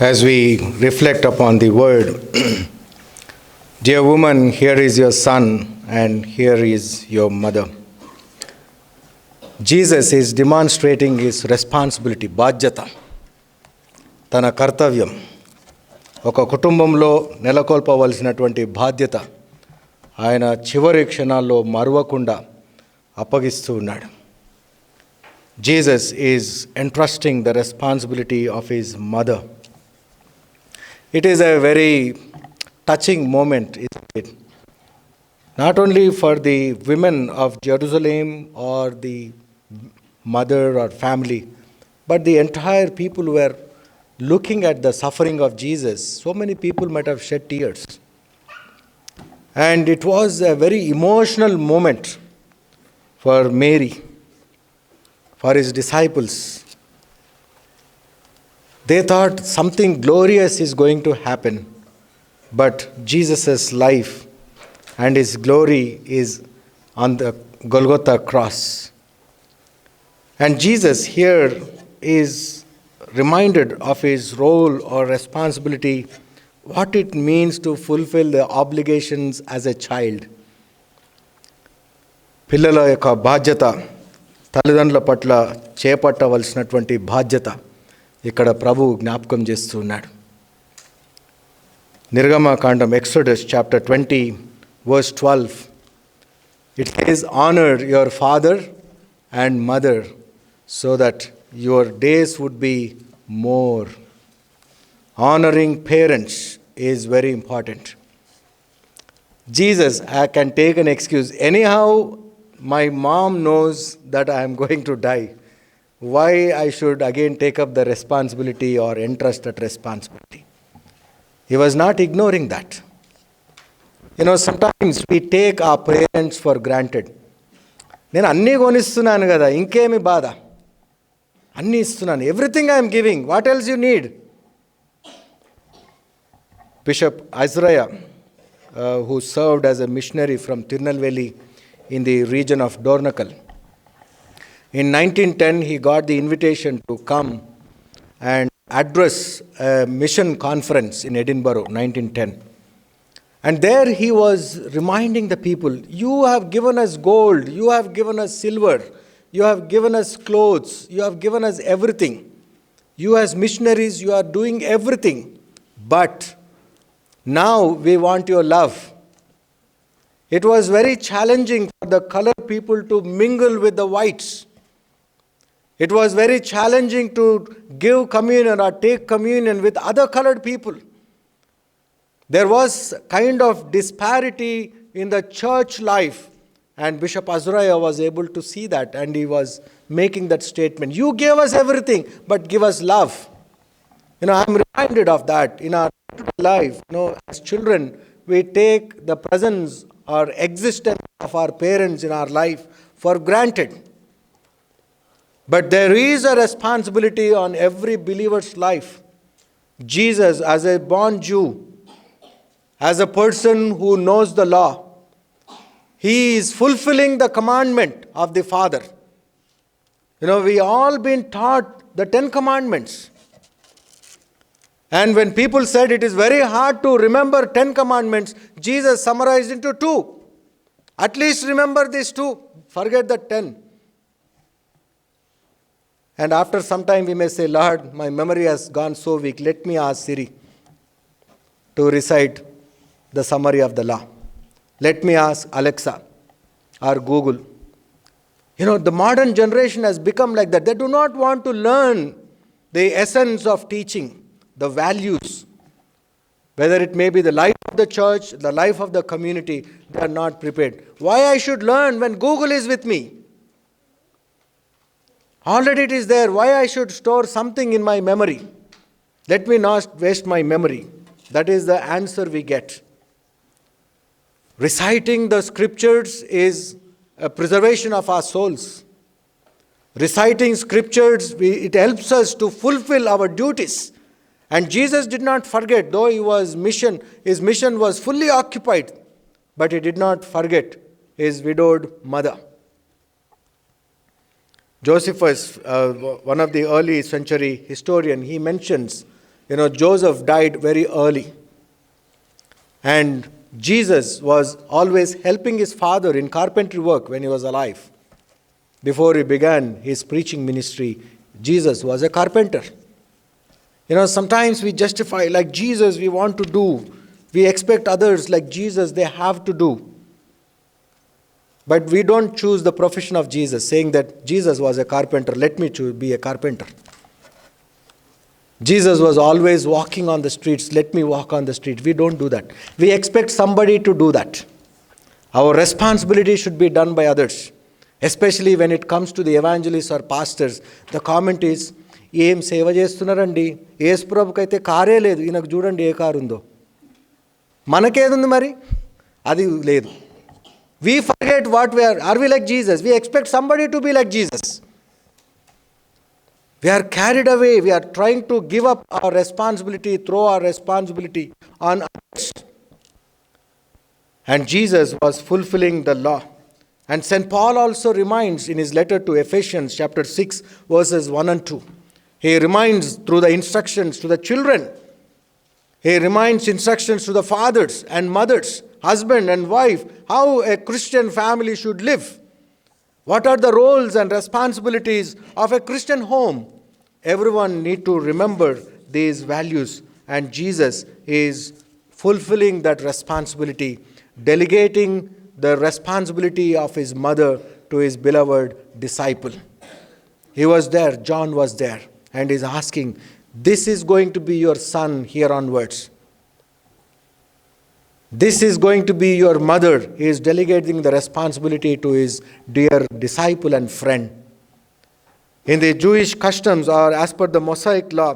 As we reflect upon the word, dear woman, here is your son and here is your mother. Jesus is demonstrating his responsibility, బాధ్యత, తన కర్తవ్యం, ఒక కుటుంబంలో నెలకొల్పవలసినటువంటి బాధ్యత ఆయన చివరి క్షణాల్లో మరువకుండా అప్పగిస్తూ ఉన్నాడు. Jesus is entrusting the responsibility of his mother. It is a very touching moment, isn't it? Not only for the women of Jerusalem or the mother or family, but the entire people were looking at the suffering of Jesus. So many people might have shed tears. And it was a very emotional moment for Mary, for his disciples. They thought something glorious is going to happen, but Jesus' life and his glory is on the Golgotha cross. And Jesus here is reminded of his role or responsibility, what it means to fulfill the obligations as a child. పిల్లల యొక్క బాధ్యత, తల్లిదండ్రుల పట్ల చేపట్టవలసినటువంటి బాధ్యత ఇక్కడ ప్రభువు జ్ఞాపకం చేస్తూ ఉన్నాడు. నిర్గమకాండం, Exodus chapter 20 verse 12, it says, honor your father and mother so that your days would be more. Honoring parents is very important. Jesus, I can take an excuse. Anyhow, my mom knows that I am going to die. Why I should again take up the responsibility or entrust that responsibility? He was not ignoring that. Sometimes we take our parents for granted. నేను అన్నీ కొనిస్తున్నాను కదా, ఇంకేమి బాధ, అన్నీ ఇస్తున్నాను, everything I'm giving, what else you need? Bishop Isaiah, who served as a missionary from Tirunelveli in the region of Dornakal, in 1910 he got the invitation to come and address a mission conference in Edinburgh, 1910. And there he was reminding the people, you have given us gold, you have given us silver, you have given us clothes, you have given us everything. You as missionaries, you are doing everything. But now we want your love. It was very challenging for the colored people to mingle with the whites. It was very challenging to give communion or take communion with other colored people. There was kind of disparity in the church life, and Bishop Azariah was able to see that, and he was making that statement. You gave us everything, but give us love. I'm reminded of that in our life. As children, we take the presence or existence of our parents in our life for granted. But there is a responsibility on every believer's life. Jesus, as a born Jew, as a person who knows the law, he is fulfilling the commandment of the Father. We all been taught the 10 commandments. And when people said it is very hard to remember 10 commandments, Jesus summarized into 2. At least remember these 2. Forget the 10. And after some time we may say, Lord, my memory has gone so weak. Let me ask Siri to recite the summary of the law. Let me ask Alexa or Google. The modern generation has become like that. They do not want to learn the essence of teaching, the values. Whether it may be the life of the church, the life of the community, they are not prepared. Why I should learn when Google is with me? Already it is there. Why I should store something in my memory? Let me not waste my memory. That is the answer we get. Reciting the scriptures is a preservation of our souls. Reciting scriptures, it helps us to fulfill our duties. And Jesus did not forget, though his mission was fully occupied, but he did not forget his widowed mother. Josephus, one of the early century historian, he mentions Joseph died very early. And Jesus was always helping his father in carpentry work when he was alive. Before he began his preaching ministry, Jesus was a carpenter. Sometimes we justify, like Jesus, we want to do. We expect others, like Jesus, they have to do. But we don't choose the profession of Jesus, saying that Jesus was a carpenter, let me be a carpenter. Jesus was always walking on the streets, let me walk on the streets. We don't do that. We expect somebody to do that. Our responsibility should be done by others. Especially when it comes to the evangelists or pastors, the comment is, ఏం సేవ చేస్తున్నారండి, యేసుప్రభుకి అయితే కారే లేదు, ఈయనకు చూడండి ఏ car ఉందో, మనకేదుంది మరి, అది లేదు. We forget what we are we like Jesus? We expect somebody to be like Jesus. We are carried away. We are trying to give up our responsibility, throw our responsibility on others. And Jesus was fulfilling the law. And St. Paul also reminds in his letter to Ephesians chapter 6 verses 1 and 2. He reminds through the instructions to the children. He reminds instructions to the fathers and mothers, husband and wife, how a Christian family should live. What are the roles and responsibilities of a Christian home? Everyone need to remember these values, and Jesus is fulfilling that responsibility, delegating the responsibility of his mother to his beloved disciple. He was there, John was there, and is asking, this is going to be your son here onwards. This is going to be your mother. He is delegating the responsibility to his dear disciple and friend. In the Jewish customs, or as per the Mosaic law,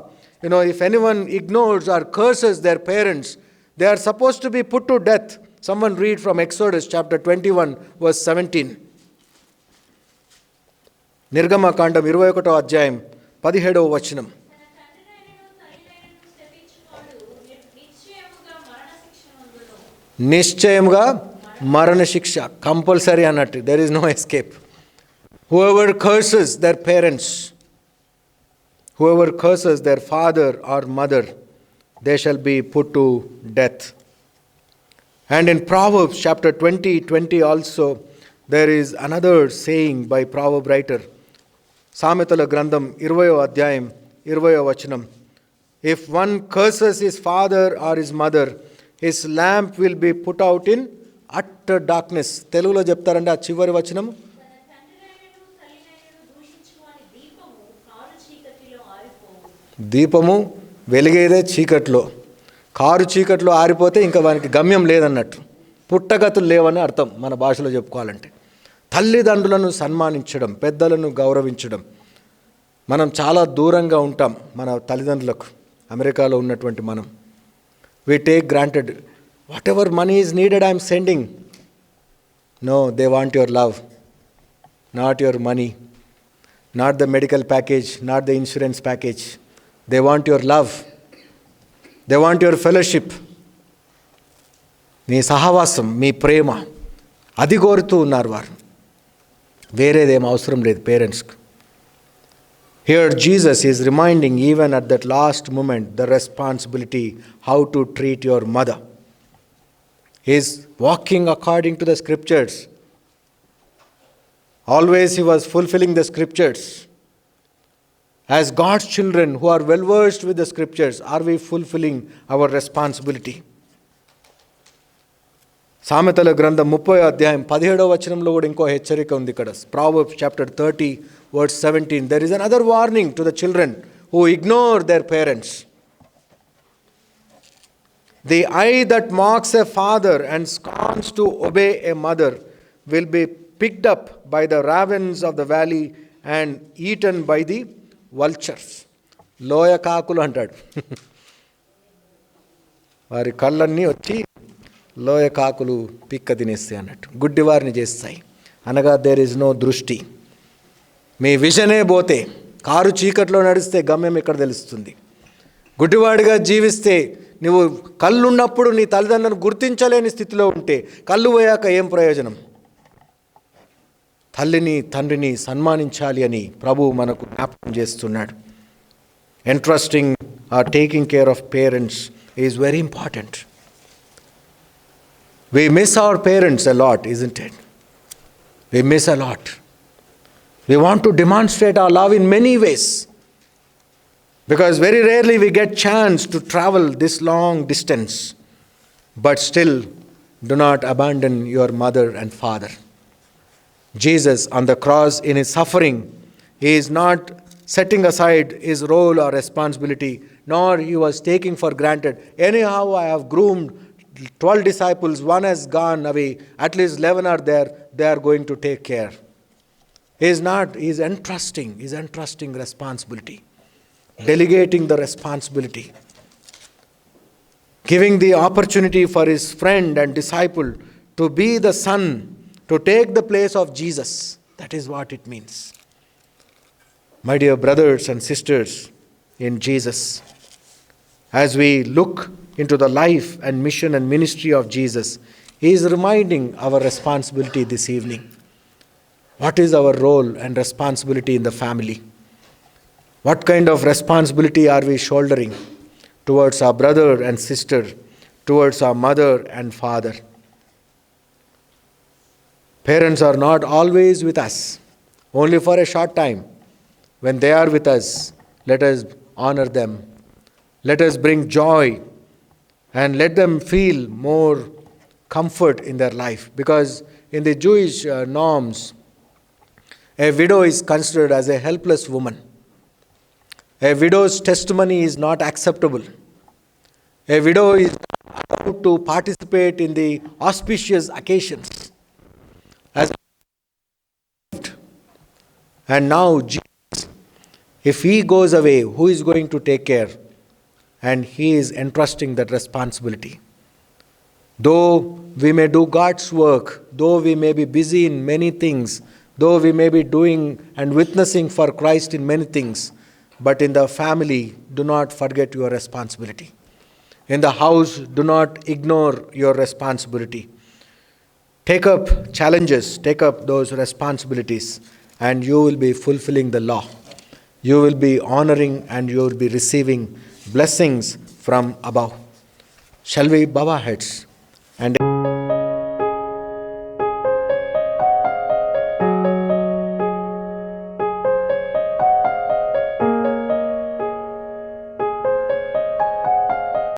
if anyone ignores or curses their parents, they are supposed to be put to death. Someone read from Exodus chapter 21, verse 17. నిర్గమకాండం 21వ అధ్యాయం 17వ వచనం. నిశ్చయముగా మరణ శిక్ష, compulsory అన్నట్టు, there is no escape. Whoever curses their parents, whoever curses their father or mother, they shall be put to death. And in Proverbs chapter 20 also, there is another saying by proverb writer. సామెతల గ్రంథం 20వ అధ్యాయం 20వ వచనం. If one curses his father or his mother, his lamp will be put out in utter darkness. తెలుగులో చెప్తారండి ఆ చివరి వచనం. దీపము వెలిగేదే చీకట్లో, కారు చీకట్లో ఆరిపోతే ఇంకా వానికి గమ్యం లేదన్నట్టు, పుట్టగతులు లేవని అర్థం మన భాషలో చెప్పుకోవాలంటే. తల్లిదండ్రులను సన్మానించడం, పెద్దలను గౌరవించడం. మనం చాలా దూరంగా ఉంటాం మన తల్లిదండ్రులకు, అమెరికాలో ఉన్నటువంటి మనం. We take granted, whatever money is needed, I am sending. No, they want your love, not your money, not the medical package, not the insurance package. They want your love. They want your fellowship. మీ సహవాసం, మీ ప్రేమ, అది కోరుతూ ఉన్నారు వారు. వేరేదేం అవసరం లేదు పేరెంట్స్కి. Here Jesus is reminding, even at that last moment, the responsibility how to treat your mother. He is walking according to the scriptures. Always he was fulfilling the scriptures. As God's children who are well versed with the scriptures, are we fulfilling our responsibility? సామెతల గ్రంథం 30వ అధ్యాయం 17వ వచనంలో కూడా ఇంకో హెచ్చరిక ఉంది ఇక్కడ. Proverbs chapter 30 verse 17. There is another warning to the children who ignore their parents. The eye that mocks a father and scorns to obey a mother will be picked up by the ravens of the valley and eaten by the vultures. లోయ కాకులు అంటాడు. వారి కళ్ళన్నీ వచ్చి లోయ కాకులు పిక్క తినేస్తాయి అన్నట్టు, గుడ్డివారిని చేస్తాయి. అనగా దేర్ ఇస్ నో దృష్టి. మీ విజనే పోతే, కారు చీకట్లో నడిస్తే గమ్యం ఎక్కడ తెలుస్తుంది. గుడ్డివాడిగా జీవిస్తే, నువ్వు కళ్ళున్నప్పుడు నీ తల్లిదండ్రులను గుర్తించలేని స్థితిలో ఉంటే కళ్ళు పోయాక ఏం ప్రయోజనం? తల్లిని తండ్రిని సన్మానించాలి అని ప్రభువు మనకు జ్ఞాపకం చేస్తున్నాడు. Interesting or taking care of parents is very important. We miss our parents a lot, isn't it? We miss a lot. We want to demonstrate our love in many ways, because very rarely we get chance to travel this long distance. But still, do not abandon your mother and father. Jesus on the cross, in his suffering, he is not setting aside his role or responsibility, nor he was taking for granted, anyhow I have groomed 12 disciples, one has gone away, at least 11 are there, they are going to take care. He is entrusting responsibility, delegating the responsibility, giving the opportunity for his friend and disciple to be the son, to take the place of Jesus. That is what it means. My dear brothers and sisters in Jesus, as we look into the life and mission and ministry of Jesus, he is reminding our responsibility this evening. What is our role and responsibility in the family? What kind of responsibility are we shouldering towards our brother and sister, towards our mother and father? Parents are not always with us, only for a short time. When they are with us, let us honor them. Let us bring joy and let them feel more comfort in their life. Because in the Jewish norms, a widow is considered as a helpless woman. A widow's testimony is not acceptable. A widow is not allowed to participate in the auspicious occasions. And now, Jesus, if he goes away, who is going to take care? And he is entrusting that responsibility. Though we may do God's work, though we may be busy in many things, though we may be doing and witnessing for Christ in many things, but in the family, do not forget your responsibility. In the house, do not ignore your responsibility. Take up challenges, take up those responsibilities, and you will be fulfilling the law. You will be honoring and you will be receiving blessings from above. Shall we bow our heads and